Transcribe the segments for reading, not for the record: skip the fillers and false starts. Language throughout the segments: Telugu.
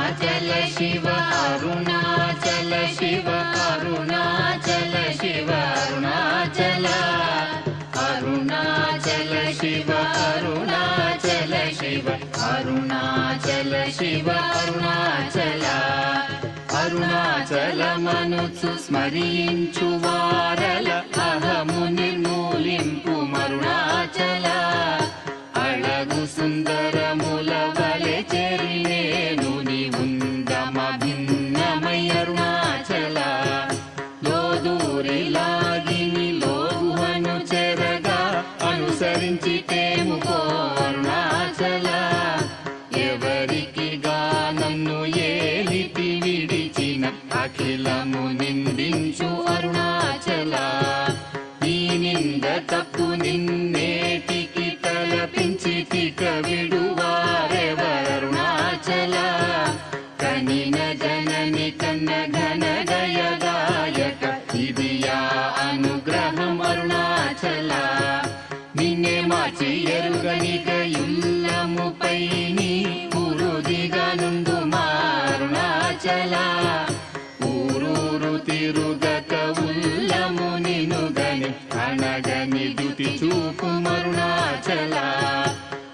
అరుణాచల శివ అరుణాచల శివ అరుణాచల శివ అరుణాచల అరుణాచల శివ అరుణాచల శివ అరుణాచల శివ అరుణాచల అరుణాచలమనుచు స్మరించు వారల అహము నిర్మూలింపు మరుణాచల అళగు సుందరముల వలె చెరినేను నివుందమ భిన్నమై అరుణాచల లోదూరి లాగిని లోగుహను చెరగా అనుసరించి తేముకో అరుణాచల ఎవరికి గానన్ను ఏలితి విడిచిన అఖిలము నిందించు అరుణాచల ఈ నింద తప్పు నిన్నేటికి తలపించి తిక విడువారెవరుణాచల కనిన జనని కన్న ఘన దయదాయక ఇది యా అనుగ్రహం అరుణాచల నిన్నే మార్చి ఎరుగనిక ఇల్లముపై నీ పురుదిగా నుండు అరుణాచల ఊరూరు తిరుగక ఉల్లము నినుగని అనగని దుతి చూపు అరుణాచల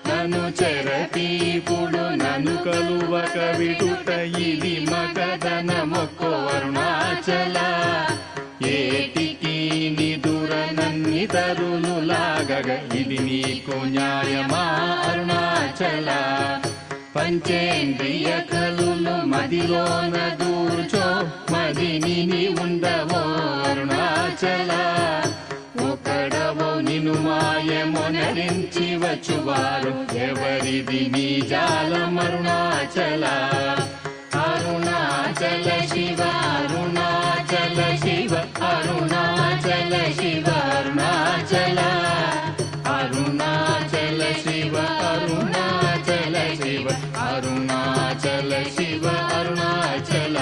నన్ను చెరపీపుడు నన్ను కలువక విడుట ఇది మగధన మొక్కో అరుణాచల ఏటికి నిదుర నన్ని తరులు లాగగ ఇది నీకు న్యాయమా అరుణాచల పంచేంద్రియ కలులు మదిలోన దూర్చో మదిని నీ ఉండవో అరుణాచల ఒకడవో నిను మాయమొనరించి వచ్చువారు ఎవరిది నీ జాలం అరుణాచల అరుణాచల శివ అరుణాచల శివ అరుణాచల శివ అరుణాచల అరుణాచల శివ అరుణాచల శివ అరుణాచల శివ అరుణాచల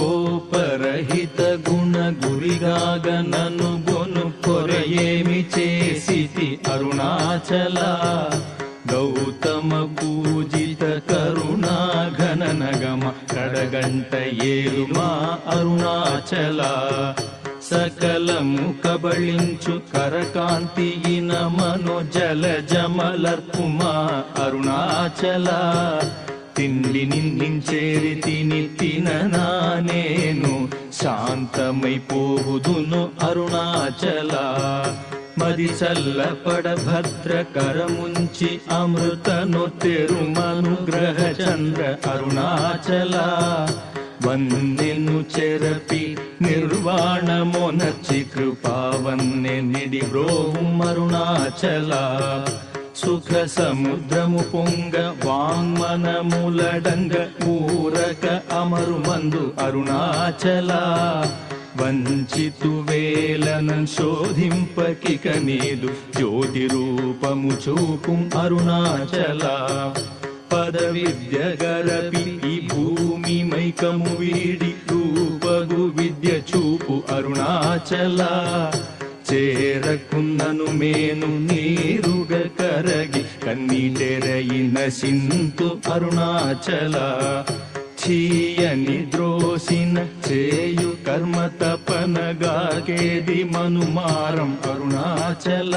ಕೋಪರಹಿತ ಗುಣ ಗುರಿಗಾಗ ನನು ಗೊನು కొరయేమి చేసితి అరుణాచల గౌతమ పూజిత కరుణా ఘననగమ కడగంట ఏలుమా అరుణాచల సకలము కబళించు కరకాంతి ఇనమను జల జమలర్పుమా అరుణాచల తిండి నిందించేరి తిని తిననా నేను శాంతమైపోవుదును అరుణాచల మది చల్లపడ భద్రకరముంచి అమృతను తెరుమనుగ్రహ చంద్ర అరుణాచల వందెను చెరపి నిర్వాణమొనర్చి కృపావన్నె నిడి బ్రోహుం అరుణాచల సుఖ సముద్రము పొంగ వాంగ్మనములడంగ ఊరక అమరుమందు అరుణాచల వంచితు వేలనం శోధింపకిక నీదు జ్యోతి రూపము చూపుం అరుణాచల పద విద్య గరపి ఈ భూమి మైకము వీడి రూపగు విద్య చూపు అరుణాచల చేరకున్నను మేను నీరుగ కరగి కన్నీటెరయిన సింతు అరుణాచల చీయని ద్రోసిన చేయు కర్మ తపనగాకేది మనుమారం అరుణాచల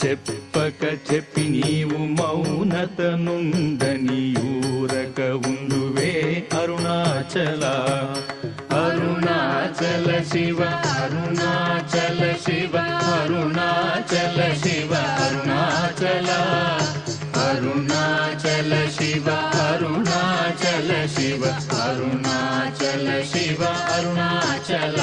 చెప్పక చెప్పి నీవు మౌనత నుందని ఊరక ఉండువే అరుణాచల అరుణాచల శివ అరుణాచల శివ అరుణాచల శివ అరుణాచల అరుణాచల శివ అరుణాచల శివ అరుణాచల శివ అరుణాచల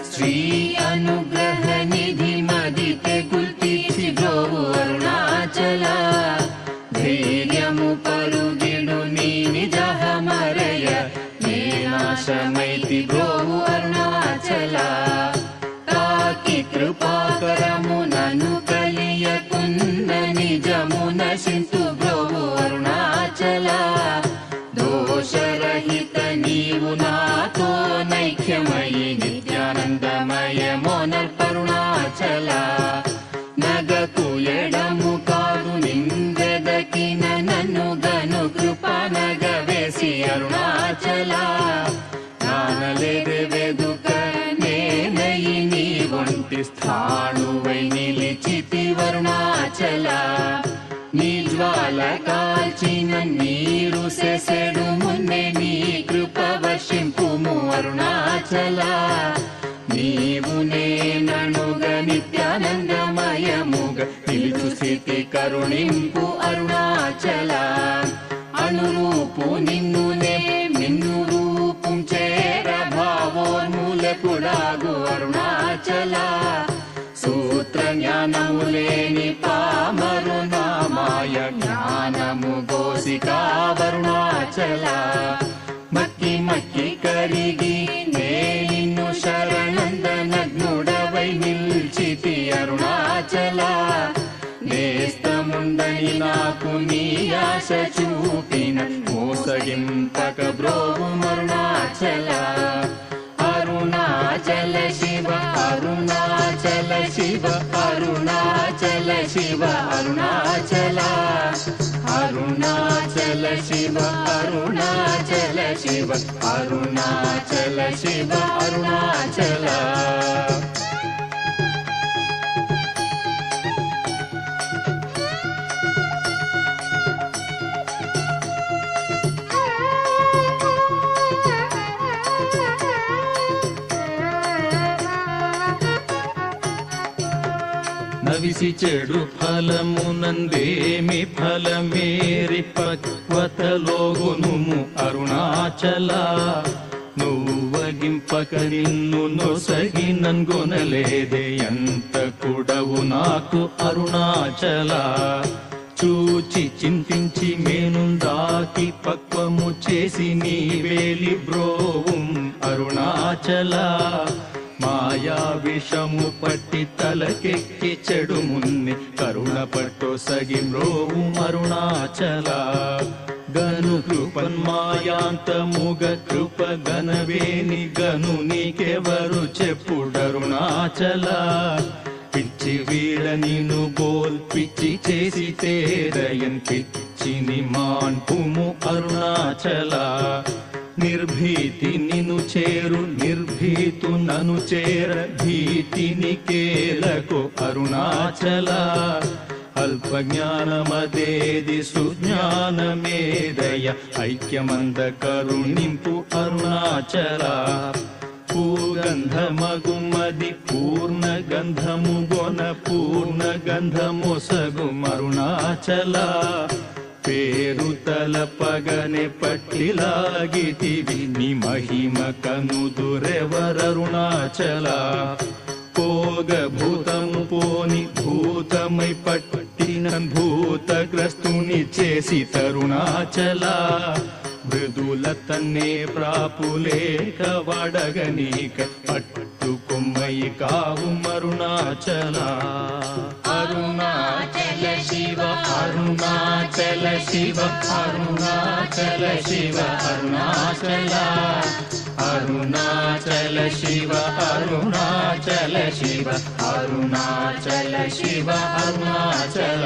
శ్రీ అనుగ్రహ నిధి మదితే గుల్తీర్చి బ్రోవు అరుణాచల ధైర్యము పరుగిడు నీ నిజహ మరయ నేనాశమైతి బ్రోవు అరుణాచల తాకి కృపాకరము నను కలియకున్నని నశింతు బ్రోవు అరుణాచల దోషరహిత నీవు నాతో నైక్యమయి నిత్యానందమయమోనర్పరుణాచల నగకు ఎడము కాదు నిందెదకిన నన్ను గను కృపా నగవేసి అరుణాచల నానలేదే వెదుక నేనయి నీ వంటి స్థాణువై నిలిచితి వరుణాచల నీ జ్వాల కాల్చిన నీరు సెసెడు మున్నే నీ కృప వర్షింపుము అరుణాచల నీవు నేననుగ నిత్యానందమయముగ నిలుచు స్థితి కరుణింపు అరుణాచల అనురూపు నిన్ను నే మిన్ను రూపం చేర భావోన్మూలకుడాగు అరుణాచల సూత్ర జ్ఞానము లేని పామరు నామాయ జ్ఞానము గోసికా వరుణాచల మక్కి మక్కి కరిగి నే నిన్ను శరణందనగ్నుడవై నిల్చితి అరుణాచల నేస్తముండని నాకు నీ ఆశ చూపిన మోసగింపక బ్రోవు అరుణాచల అరుణాచల శివ అరుణాచల శివ అరుణాచల శివ అరుణాచల అరుణాచల శివ అరుణాచల శివ అరుణాచల శివ అరుణాచల నవిసి చెడు ఫలమునందేమి ఫలమేరి పక్వతలోగునుము అరుణాచల నువ్వగింపక నిన్ను నొసగి నన్గొనలేదే ఎంత కూడవు నాకు అరుణాచల చూచి చింతించి మేనుందాకి పక్వము చేసి నీ వేలి బ్రోవుం అరుణాచల మాయా విషము పట్టి తలకెక్కి చెడు మున్ని కరుణ పట్టు సగి మ్రోవు అరుణాచల గను కృపన్మాయాంతముగ కృప గనవేని గను నీకెవరు చెప్పుడరుణాచల పిచ్చి వీడ నిన్ను బోల్పిచ్చి చేసి తేరయన్ పిచ్చిని మాన్పుము అరుణాచల నిర్భీతి నిను చేరు నిర్భీతు నను చేర భీతిని కేలకు అరుణాచల అల్ప జ్ఞానమదేది సుజ్ఞానమేదయ ఐక్యమంద కరుణింపు అరుణాచల పూగంధమగుమది పూర్ణ గంధము గొన పూర్ణ గంధమొసగు అరుణాచల పేరు తలపగనే పట్టిలాగితివి ని మహిమ కనుదురెవరరుణాచల పోగ భూతము పోని భూతమై పట్టిన భూతగ్రస్తుని చేసి తరుణాచల మృదుల తన్నే ప్రాపులేక వడగనీక పట్టుకొమ్మయి కావు అరుణాచల అరుణాచల శివ అరుణాచల శివ అరుణాచల శివ అరుణాచల అరుణాచల శివ అరుణాచల శివ అరుణాచల శివ అరుణాచల